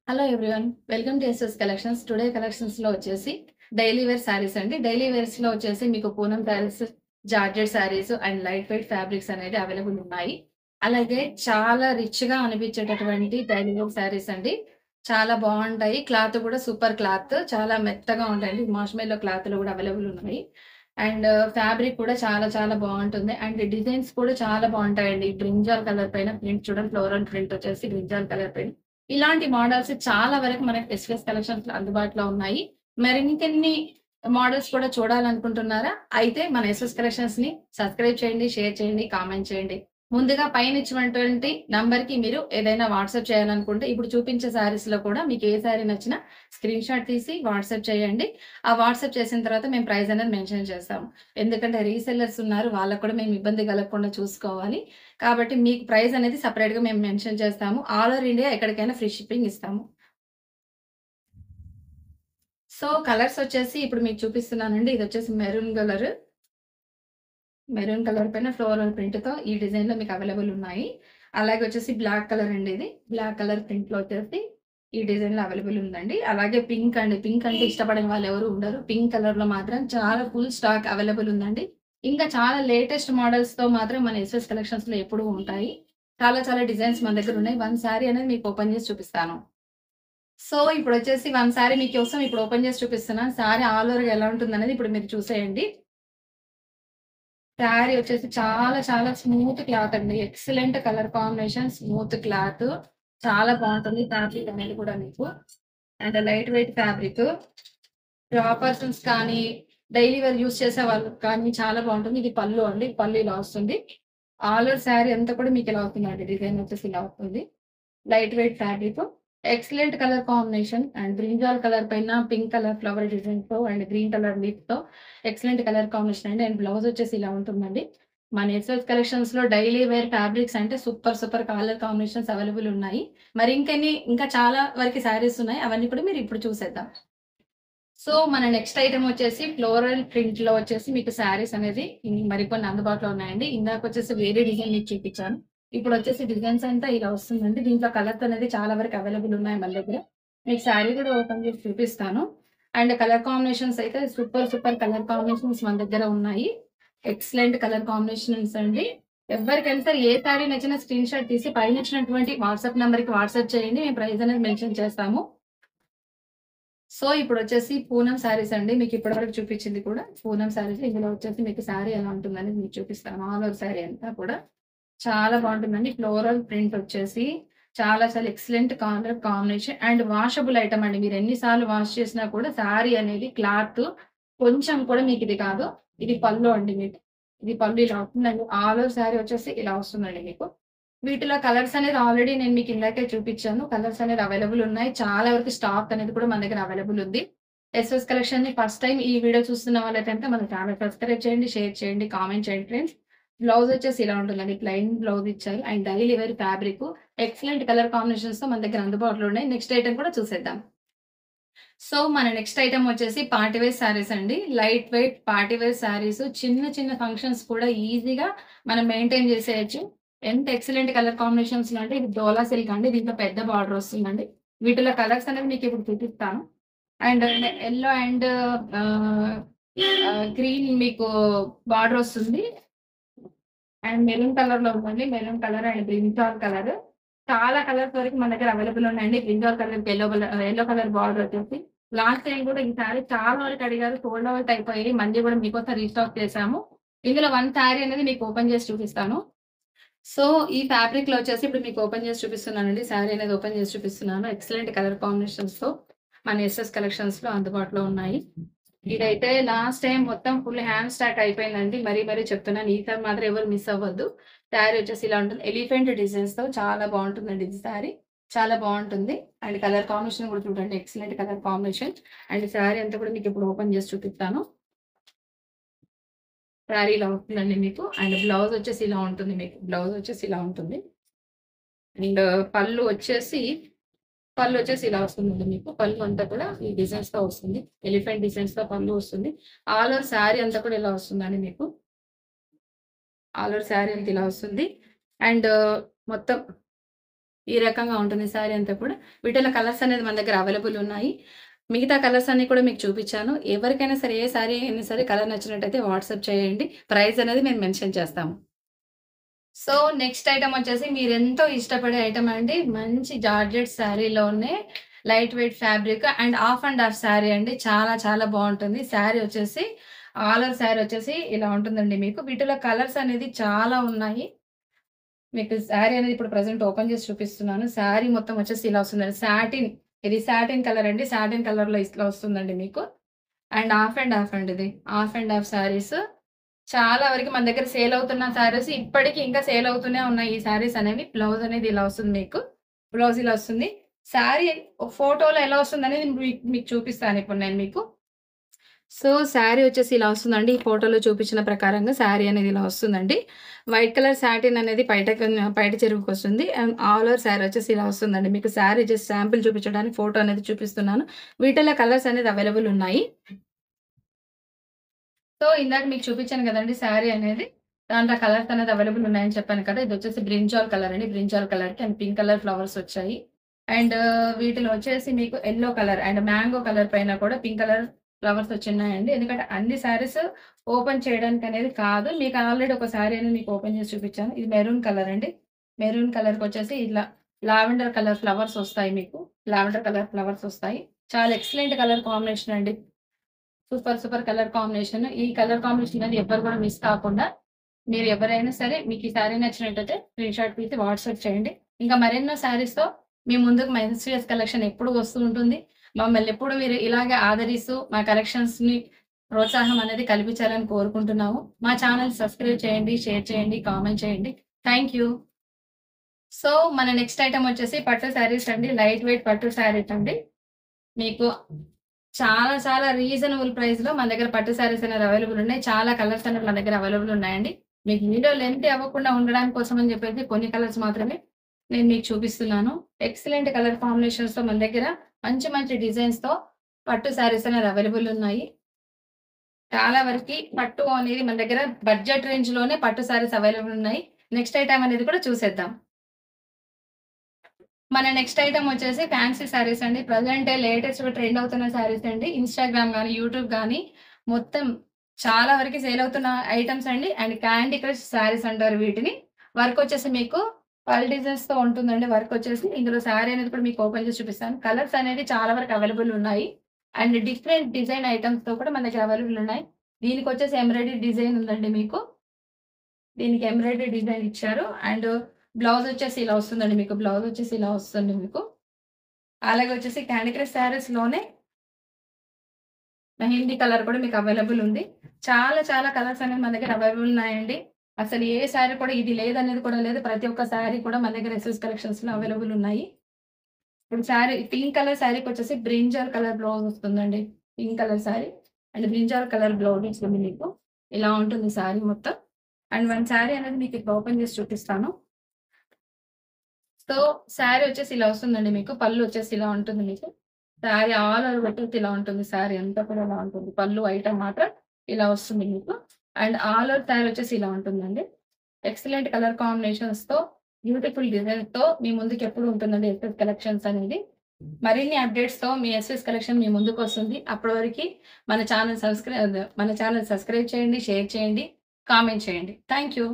Hello everyone. Welcome to SS collections. Today collections లో వచ్చేసి daily wear saris అండి. Daily wears లో వచ్చేసి మీకు Poonam saris, georgette saris and light weight fabrics అనేది అవైలబుల్ ఉన్నాయి. అలాగే చాలా రిచ్ గా అనిపించేటటువంటి డైలీ వేర్ శారీస్ అండి. చాలా బాగుంటాయి. క్లాత్ కూడా సూపర్ క్లాత్, చాలా మెత్తగా ఉంటాయండి. మార్ష్మెల్లో క్లాత్ కూడా అవైలబుల్ ఉన్నాయి. అండ్ ఫ్యాబ్రిక్ కూడా చాలా చాలా బాగుంటుంది. అండ్ డిజైన్స్ కూడా చాలా బాగుంటాయండి. బ్రింజాల్ కలర్ పైన ప్రింట్ చూడండి, ఫ్లోరల్ ప్రింట్ వచ్చేసి బ్రింజాల్ కలర్ పైన ఇలాంటి మోడల్స్ చాలా వరకు మనకి ఎస్‌విఎస్ కలెక్షన్స్‌లో అందుబాటులో ఉన్నాయి. మరి ఇంకెన్ని మోడల్స్ కూడా చూడాలనుకుంటున్నారా? అయితే మన ఎస్‌ఎస్ కలెక్షన్స్‌ని సబ్స్క్రైబ్ చేయండి, షేర్ చేయండి, కామెంట్ చేయండి. ముందుగా పైన ఇచ్చినటువంటి నంబర్‌కి మీరు ఏదైనా వాట్సాప్ చేయాలనుకుంటే ఇప్పుడు చూపించే శారీస్‌లో కూడా మీకు ఏ శారీ నచ్చినా స్క్రీన్‌షాట్ తీసి వాట్సాప్ చేయండి. ఆ వాట్సాప్ చేసిన తర్వాత మేము ప్రైస్ అనేది మెన్షన్ చేస్తాము. ఎందుకంటే రీసెల్లర్స్ ఉన్నారు. వాళ్ళకి కూడా మేము ఇబ్బంది కలగకుండా చూసుకోవాలి. కాబట్టి మీకు ప్రైస్ అనేది సెపరేట్‌గా మేము మెన్షన్ చేస్తాము. ఆల్ ఓవర్ ఇండియా ఎక్కడికైనా ఫ్రీ షిప్పింగ్ ఇస్తాము. సో, కలర్స్ వచ్చేసి ఇప్పుడు మీకు చూపిస్తున్నానండి. ఇదొచ్చేసి మెరూన్ కలర్ పైన ఫ్లోరల్ ప్రింట్‌తో ఈ డిజైన్‌లో మీకు అవైలబుల్ ఉన్నాయి. అలాగే వచ్చేసి బ్లాక్ కలర్ అండి ఇది. బ్లాక్ కలర్ ప్రింట్‌లో వచ్చేసి ఈ డిజైన్‌లో అవైలబుల్ ఉందండి. అలాగే పింక్ అండి. పింక్ అంటే ఇష్టపడని వాళ్ళెవరు ఉండరు. పింక్ కలర్‌లో మాత్రం చాలా ఫుల్ స్టాక్ అవైలబుల్ ఉందండి. ఇంకా చాలా లేటెస్ట్ మోడల్స్‌తో మాత్రం మన ఎస్ఎస్ కలెక్షన్స్‌లో ఎప్పుడూ ఉంటాయి. చాలా చాలా డిజైన్స్ మన దగ్గర ఉన్నాయి. వన్ సారీ అనేది మీకు ఓపెన్ చేసి చూపిస్తాను. సో, ఇప్పుడొచ్చేసి వన్ సారీ మీకోసం ఇప్పుడు ఓపెన్ చేసి చూపిస్తున్నాను. సారీ ఆల్ ఓవర్‌గా ఎలా ఉంటుందనేది ఇప్పుడు మీరు చూసేయండి. శారీ వచ్చేసి చాలా చాలా స్మూత్ క్లాత్ అండి. Excellent colour combination, smooth cloth. చాలా బావుంటుంది ఫ్యాబ్రిక్ అనేది కూడా మీకు. And light weight fabric. Job persons కానీ, డైలీ వేర్ యూజ్ చేసే వాళ్ళకి కానీ చాలా బావుంటుంది. ఇది పల్లు అండి. పల్లు ఇలా వస్తుంది. ఆల్ ఓవర్ శారీ అంతా కూడా మీకు ఇలా వస్తుందండి. డిజైన్ వచ్చేసి ఇలా వస్తుంది. Light weight fabric. Excellent colour combination and brinjal colour పైన పింక్ కలర్ ఫ్లవర్ డిజైన్‌తో అండ్ గ్రీన్ కలర్ లీఫ్‌తో ఎక్సలెంట్ కలర్ కాంబినేషన్ అండి. అండ్ బ్లౌజ్ వచ్చేసి ఇలా ఉంటుందండి. మన ఎస్ఎస్ కలెక్షన్స్‌లో డైలీ వేర్ ఫ్యాబ్రిక్స్ అంటే super super colour combinations available ఉన్నాయి. మరి ఇంకా చాలా వరకు శారీస్ ఉన్నాయి. అవన్నీ కూడా మీరు ఇప్పుడు చూసేద్దాం. సో, మన నెక్స్ట్ ఐటెమ్ వచ్చేసి ఫ్లోరల్ ప్రింట్‌లో వచ్చేసి మీకు శారీస్ అనేది మరికొన్ని అందుబాటులో ఉన్నాయండి. ఇందాకొచ్చేసి వేరే డిజైన్ మీకు చూపించాను. ఇప్పుడొచ్చేసి డిజైన్స్ అంతా ఇలా వస్తుందండి. దీంట్లో కలర్స్ అనేది చాలా వరకు అవైలబుల్ ఉన్నాయి మన దగ్గర. మీకు శారీ కూడా ఓపెన్ చేసి చూపిస్తాను. అండ్ కలర్ కాంబినేషన్స్ అయితే సూపర్ సూపర్ కలర్ కాంబినేషన్స్ మన దగ్గర ఉన్నాయి. ఎక్సలెంట్ కలర్ కాంబినేషన్స్ అండి. ఎవ్వరికైనా సరే ఏ శారీ నచ్చినా స్క్రీన్‌షాట్ తీసి పైన ఇచ్చినటువంటి వాట్సాప్ నంబర్‌కి వాట్సాప్ చేయండి. మేము ప్రైస్ అనేది మెన్షన్ చేస్తాము. సో, ఇప్పుడొచ్చేసి పూనం శారీస్ అండి. మీకు ఇప్పటివరకు చూపించింది కూడా పూనం శారీస్. ఇందులో వచ్చేసి మీకు శారీ ఎలా ఉంటుందనేది మీకు చూపిస్తాను. ఆల్ ఓవర్ శారీ అంతా కూడా చాలా బావుంటుందండి. ఫ్లోరల్ ప్రింట్ వచ్చేసి చాలా చాలా excellent colour combination and washable item అండి. మీరు ఎన్ని సార్లు వాష్ చేసినా కూడా శారీ అనేది క్లాత్ కొంచెం కూడా మీకిది కాదు. ఇది పల్లు అండి మీకు. ఇది పల్లు ఇలా వస్తుందండి. ఆల్ ఓవర్ శారీ వచ్చేసి ఇలా వస్తుందండి మీకు. వీటిలో కలర్స్ అనేది ఆల్రెడీ నేను మీకు ఇందాకే చూపిచ్చాను. కలర్స్ అనేది అవైలబుల్ ఉన్నాయి. చాలా వరకు స్టాక్ అనేది కూడా మన దగ్గర అవైలబుల్ ఉంది. ఎస్ఎస్ కలెక్షన్‌ని ఫస్ట్ టైమ్ ఈ వీడియో చూస్తున్న వాళ్ళైతే గనుక మన ఛానెల్ సబ్స్క్రైబ్ చేయండి, షేర్ చేయండి, కామెంట్ చేయండి ఫ్రెండ్స్. బ్లౌజ్ వచ్చేసి ఇలా ఉంటుందండి. ప్లెయిన్ బ్లౌజ్ ఇచ్చారు. And daily wear fabric excellent colour కాంబినేషన్స్‌తో మన దగ్గర అందుబాటులో ఉన్నాయి. నెక్స్ట్ ఐటెమ్ కూడా చూసేద్దాం. సో, మన నెక్స్ట్ ఐటెమ్ వచ్చేసి పార్టీ వేర్ శారీస్ అండి. Light weight party wear saris చిన్న చిన్న ఫంక్షన్స్ కూడా ఈజీగా మనం మెయింటైన్ చేసేయొచ్చు. ఎంత ఎక్సలెంట్ కలర్ కాంబినేషన్స్‌లో అంటే ఇది డోలా సిల్క్ అండి. దీంట్లో పెద్ద బార్డర్ వస్తుందండి. వీటిలో కలర్స్ అనేవి మీకు ఇప్పుడు చూపిస్తాను. అండ్ యెల్లో అండ్ ఆహ్, గ్రీన్ మీకు బార్డర్ వస్తుంది. అండ్ మెరూన్ కలర్‌లో ఉందండి. Maroon colour and brinjal colour. చాలా కలర్స్ వరకు మన దగ్గర అవైలబుల్ ఉన్నాయండి. బ్రింజాల్ కలర్‌కి యెల్లో కలర్ బార్డర్ వచ్చేసి. లాస్ట్ టైమ్ కూడా ఈ సారీ చాలా వరకు అడిగారు. సోల్డ్ ఔట్ అయిపోయాయి. మళ్ళీ కూడా మీకోసం రీస్టాక్ చేశాము. ఇందులో వన్ సారీ అనేది మీకు ఓపెన్ చేసి చూపిస్తాను. సో, ఈ ఫ్యాబ్రిక్‌లో వచ్చేసి ఇప్పుడు మీకు ఓపెన్ చేసి చూపిస్తున్నానండి. సారీ అనేది ఓపెన్ చేసి చూపిస్తున్నాను. ఎక్సలెంట్ కలర్ కాంబినేషన్స్‌తో మన ఎస్ఎస్ కలెక్షన్స్‌లో అందుబాటులో ఉన్నాయి. ఇదైతే లాస్ట్ టైమ్ మొత్తం ఫుల్ హ్యాండ్ స్టాక్ అయిపోయిందండి. మరీ చెప్తున్నాను. ఈసారి మాత్రం ఎవరు మిస్ అవ్వద్దు. శారీ వచ్చేసి ఇలా ఉంటుంది. ఎలిఫెంట్ డిజైన్స్‌తో చాలా బావుంటుందండి ఇది శారీ. చాలా బావుంటుంది. అండ్ కలర్ కాంబినేషన్ కూడా చూడండి. Excellent colour combination. And sari అంతా కూడా మీకు ఇప్పుడు ఓపెన్ చేసి చూపిస్తాను. శారీ ఇలా వస్తుందండి మీకు. అండ్ బ్లౌజ్ వచ్చేసి ఇలా ఉంటుంది మీకు. బ్లౌజ్ వచ్చేసి ఇలా ఉంటుంది. అండ్ పళ్ళు వచ్చేసి పళ్ళొచ్చేసి ఇలా వస్తుందండి మీకు. పళ్ళు అంతా కూడా ఈ డిజైన్స్‌తో వస్తుంది. ఎలిఫెంట్ డిజైన్స్‌తో పళ్ళు వస్తుంది. ఆల్ ఓవర్ శారీ అంతా కూడా ఇలా వస్తుందండి మీకు. ఆల్ ఓవర్ శారీ అంతా ఇలా వస్తుంది. అండ్ మొత్తం ఈ రకంగా ఉంటుంది శారీ అంతా కూడా. వీటిలో కలర్స్ అనేది మన దగ్గర అవైలబుల్ ఉన్నాయి. మిగతా కలర్స్ అన్నీ కూడా మీకు చూపిచ్చాను. ఎవరికైనా సరే ఏ శారీ అయినా సరే కలర్ నచ్చినట్టయితే వాట్సాప్ చేయండి. ప్రైస్ అనేది మేము మెన్షన్ చేస్తాము. సో, నెక్స్ట్ ఐటెమ్ వచ్చేసి మీరెంతో ఇష్టపడే ఐటెమ్ అండి. మంచి జార్జెట్ శారీలోనే light weight fabric and half and half sari అండి. చాలా చాలా బావుంటుంది. శారీ వచ్చేసి ఆల్ ఓవర్ శారీ వచ్చేసి ఇలా ఉంటుందండి మీకు. వీటిలో కలర్స్ అనేది చాలా ఉన్నాయి. మీకు శారీ అనేది ఇప్పుడు ప్రెజెంట్ ఓపెన్ చేసి చూపిస్తున్నాను. శారీ మొత్తం వచ్చేసి ఇలా వస్తుందండి. సాటిన్ ఇది సాటిన్ కలర్ అండి. సాటిన్ కలర్‌లో ఇట్లా వస్తుందండి మీకు. అండ్ హాఫ్ అండ్ హాఫ్ అండి ఇది. Half and half saris. చాలా వరకు మన దగ్గర సేల్ అవుతున్న శారీస్ ఇప్పటికి ఇంకా సేల్ అవుతూనే ఉన్నాయి ఈ శారీస్ అనేవి. బ్లౌజ్ అనేది ఇలా వస్తుంది మీకు. బ్లౌజ్ ఇలా వస్తుంది. శారీ ఫోటోలో ఎలా వస్తుందనేది మీకు చూపిస్తాను ఇప్పుడు నేను మీకు. సో, శారీ వచ్చేసి ఇలా వస్తుందండి. ఈ ఫోటోలో చూపించిన ప్రకారంగా శారీ అనేది ఇలా వస్తుందండి. వైట్ కలర్ సాటిన్ అనేది పైట చెరుగుకొస్తుంది. అండ్ ఆల్ ఓవర్ శారీ వచ్చేసి ఇలా వస్తుందండి. మీకు శారీ జస్ట్ శాంపిల్ చూపించడానికి ఫోటో అనేది చూపిస్తున్నాను. వీటిలో కలర్స్ అనేది అవైలబుల్ ఉన్నాయి. సో, ఇందాక మీకు చూపించాను గదండీ శారీ అనేది. దాంట్లో కలర్స్ అనేది అవైలబుల్ ఉన్నాయని చెప్పాను కదా! ఇదొచ్చేసి బ్రింజాల్ కలర్ అండి. బ్రింజాల్ కలర్‌కి అండ్ పింక్ కలర్ ఫ్లవర్స్ వచ్చాయి. అండ్ వీటిలో వచ్చేసి మీకు yellow colour and mango colour పైన కూడా పింక్ కలర్ ఫ్లవర్స్ వచ్చున్నాయండి. ఎందుకంటే అన్ని శారీస్ ఓపెన్ చేయడానికనేది కాదు. మీకు ఆల్రెడీ ఒక శారీ అనేది మీకు ఓపెన్ చేసి చూపించాను. ఇది మెరూన్ కలర్ అండి. మెరూన్ కలర్‌కొచ్చేసి ఇలా లావెండర్ కలర్ ఫ్లవర్స్ వస్తాయి మీకు. లావెండర్ కలర్ ఫ్లవర్స్ వస్తాయి. చాలా ఎక్సలెంట్ కలర్ కాంబినేషన్ అండి. సూపర్! సూపర్! Colour combination. ఈ కలర్ కాంబినేషన్ అనేది ఎవ్వరు కూడా మిస్ కాకుండా మీరు ఎవరైనా సరే మీకు ఈ శారీ నచ్చినట్టయితే స్క్రీన్‌షాట్ తీసి వాట్సాప్ చేయండి. ఇంకా మరెన్నో శారీస్‌తో మీ ముందుకు మెన్స్‌వేర్స్ కలెక్షన్ ఎప్పుడు వస్తూ ఉంటుంది. మమ్మల్ని ఎప్పుడు మీరు ఇలాగే ఆదరిస్తూ మా కలెక్షన్స్‌ని ప్రోత్సాహం అనేది కల్పించాలని కోరుకుంటున్నాము. మా ఛానెల్ సబ్స్క్రైబ్ చేయండి, షేర్ చేయండి, కామెంట్ చేయండి. Thank you. సో, మన నెక్స్ట్ ఐటెమ్ వచ్చేసి పట్టు శారీస్ అండి. లైట్ వెయిట్ పట్టు శారీస్ అండి. మీకు చాలా చాలా రీజనబుల్ ప్రైస్‌లో మన దగ్గర పట్టు శారీస్ అనేవి అవైలబుల్ ఉన్నాయి. చాలా కలర్స్ అనేవి మన దగ్గర అవైలబుల్ ఉన్నాయండి. మీకు వీడియో లెంతీ అవ్వకుండా ఉండడానికి కోసం అని చెప్పేసి కొన్ని కలర్స్ మాత్రమే నేను మీకు చూపిస్తున్నాను. ఎక్సలెంట్ కలర్ కాంబినేషన్స్‌తో మన దగ్గర మంచి మంచి డిజైన్స్‌తో పట్టు శారీస్ అనేవి అవైలబుల్ ఉన్నాయి. చాలా వరకి పట్టు అనేది మన దగ్గర బడ్జెట్ రేంజ్‌లోనే పట్టు శారీస్ అవైలబుల్ ఉన్నాయి. నెక్స్ట్ ఐటెమ్ అనేది కూడా చూసేద్దాం. మన నెక్స్ట్ ఐటెమ్ వచ్చేసి ఫ్యాన్సీ శారీస్ అండి. ప్రెజెంట్ లేటెస్ట్‌గా ట్రెండ్ అవుతున్న శారీస్ అండి. ఇన్‌స్టాగ్రామ్ గాని, యూట్యూబ్ గాని మొత్తం చాలా వరకి సేల్ అవుతున్న ఐటెమ్స్ అండి. అండ్ క్యాండీ క్రష్ శారీస్ అంటారు వీటిని. వర్క్ వచ్చేసి మీకు పర్ల్ డిజైన్స్‌తో ఉంటుందండి వర్క్ వచ్చేసి. ఇందులో శారీ అనేది కూడా మీకు ఓపెన్ చేసి చూపిస్తాను. కలర్స్ అనేది చాలా వరకు అవైలబుల్ ఉన్నాయి. అండ్ డిఫరెంట్ డిజైన్ ఐటెమ్స్‌తో కూడా మన దగ్గర అవైలబుల్ ఉన్నాయి. దీనికొచ్చేసి ఎంబ్రాయిడరీ డిజైన్ ఉందండి మీకు. దీనికి ఎంబ్రాయిడరీ డిజైన్ ఇచ్చారు. అండ్ బ్లౌజ్ వచ్చేసి ఇలా వస్తుందండి మీకు. బ్లౌజ్ వచ్చేసి ఇలా వస్తుంది మీకు. అలాగే వచ్చేసి క్యాండీ క్రష్ శారీస్‌లోనే మెహందీ కలర్ కూడా మీకు అవైలబుల్ ఉంది. చాలా చాలా కలర్స్ అనేవి మన దగ్గర అవైలబుల్ ఉన్నాయండి. అసలు ఏ శారీ కూడా ఇది లేదనేది కూడా లేదు. ప్రతి ఒక్క శారీ కూడా మన దగ్గర ఎస్ఎస్ కలెక్షన్స్‌లో అవైలబుల్ ఉన్నాయి. ఇప్పుడు శారీ పింక్ కలర్ శారీకొచ్చేసి బ్రింజాల్ కలర్ బ్లౌజ్ వస్తుందండి. Pink colour sari and brinjal colour blouse వస్తుంది మీకు. ఇలా ఉంటుంది శారీ మొత్తం. అండ్ వన్ శారీ అనేది మీకు ఇప్పుడు ఓపెన్ చేసి చూపిస్తాను. సో, శారీ వచ్చేసి ఇలా వస్తుందండి మీకు. పళ్ళు వచ్చేసి ఇలా ఉంటుంది మీకు. శారీ ఆల్ ఓవర్ వచ్చేసి ఇలా ఉంటుంది. శారీ అంతా కూడా ఇలా ఉంటుంది. పళ్ళు ఐటెమ్ మాత్రం ఇలా వస్తుంది మీకు. అండ్ ఆల్ ఓవర్ శారీ వచ్చేసి ఇలా ఉంటుందండి. ఎక్సలెంట్ కలర్ కాంబినేషన్స్‌తో బ్యూటిఫుల్ డిజైన్స్‌తో మీ ముందుకు ఎప్పుడు ఉంటుందండి ఎస్ఎస్ కలెక్షన్స్ అనేది. మరిన్ని అప్డేట్స్‌తో మీ ఎస్ఎస్ కలెక్షన్ మీ ముందుకొస్తుంది. అప్పటి వరకి మన ఛానెల్ సబ్స్క్రైబ్ చేయండి, షేర్ చేయండి, కామెంట్ చేయండి. Thank you.